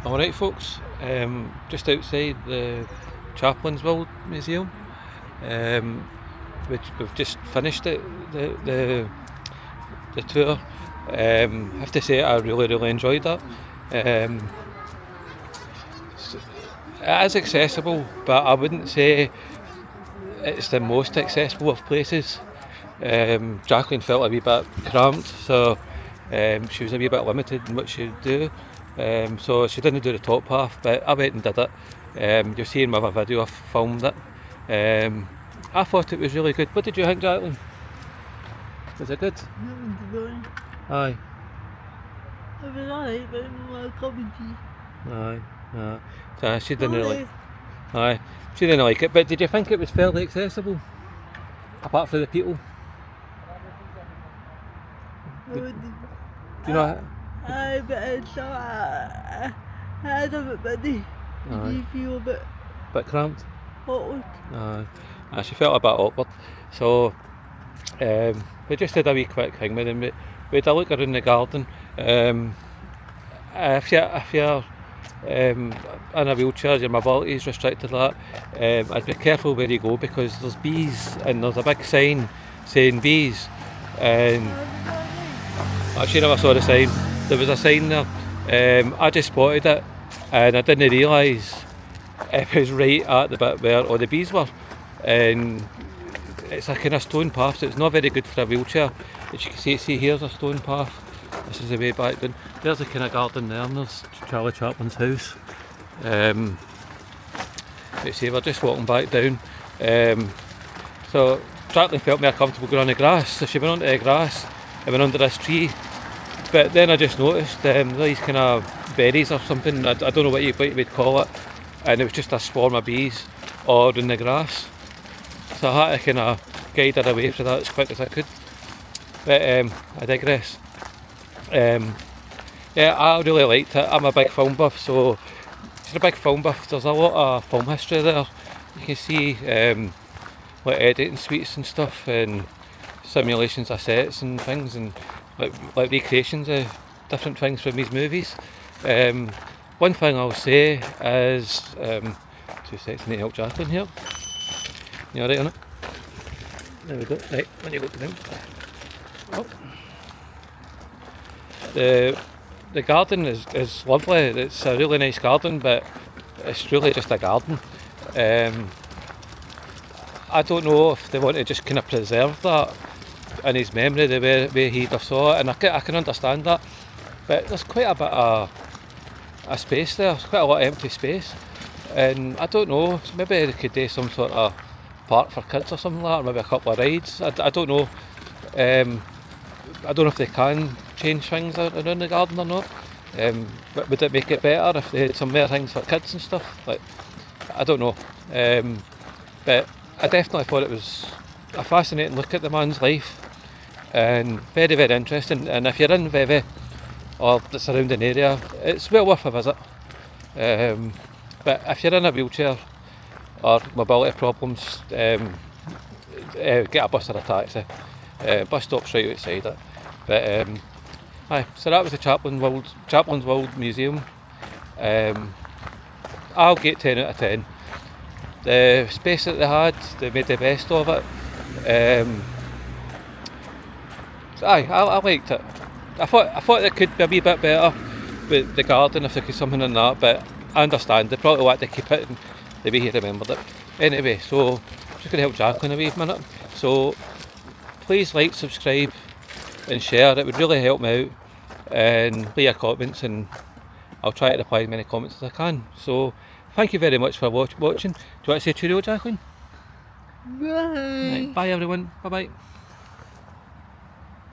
Alright folks, just outside the Chaplin's World Museum, which we've just finished the tour. I have to say I really enjoyed that. It is accessible, but I wouldn't say it's the most accessible of places. Jacqueline felt a wee bit cramped, so she was a wee bit limited in what she'd do. So she didn't do the top half, but I went and did it. You'll see in my other video I filmed it. I thought it was really good. What did you think, Jacqueline? Was it good? Aye. It was alright, but I'm not coming to you. Aye. So she didn't like. Aye. She didn't like it. But did you think it was fairly accessible? Apart from the people. Do you know? Aye, but it's not. I had a bit busy. You feel a bit cramped. awkward. Aye. She felt a bit awkward. So we just did a wee quick thing with them. We had a look around the garden. If you're in a wheelchair, your mobility is restricted to that. I'd be careful where you go because there's bees and there's a big sign saying bees. And actually, never saw the sign. There was a sign there. I just spotted it and I didn't realise it was right at the bit where all the bees were. And it's a kind of stone path, so it's not very good for a wheelchair. As you can see here's a stone path. This is the way back down. There's a kind of garden there, and there's Charlie Chaplin's house. You see, we're just walking back down. So Jacqueline felt more comfortable going on the grass, so she went onto the grass and went under this tree. But then I just noticed these kind of berries or something. I don't know what you would call it, and it was just a swarm of bees all in the grass. So I had to kind of guide her away from that as quick as I could. But I digress. Yeah, I really liked it. I'm a big film buff, so if you're a big film buff, there's a lot of film history there. You can see like editing suites and stuff, and simulations of sets and things, and like recreations of different things from these movies. One thing I'll say is, 2 seconds, I need to help Jacqueline here. You alright on it? There we go. Right, when you look down. Oh. The garden is lovely. It's a really nice garden, but it's really just a garden. I don't know if they want to just kind of preserve that in his memory, the way he'd have saw it, and I can understand that. But there's quite a bit of a space there. There's quite a lot of empty space, and I don't know. Maybe they could do some sort of park for kids or something like that, or maybe a couple of rides. I don't know. I don't know if they can change things around the garden or not. But would it make it better if they had some more things for kids and stuff? Like, I don't know. But I definitely thought it was a fascinating look at the man's life, and very interesting. And if you're in Vevey or the surrounding area, it's well worth a visit. But if you're in a wheelchair or mobility problems, get a bus or a taxi. Bus stop's right outside it. But aye, so that was the Chaplin's World Museum. I'll get 10 out of 10. The space that they had, they made the best of it. So aye, I liked it. I thought it could be a wee bit better with the garden if there could something in that, but I understand they probably want to keep it in the way he remembered it. Anyway, so I'm just going to help Jacqueline a wee minute. So please like, subscribe and share. It would really help me out, and leave your comments and I'll try to reply as many comments as I can. So thank you very much for watching. Do you want to say cheerio, Jacqueline? Bye. Right, bye everyone. Bye bye.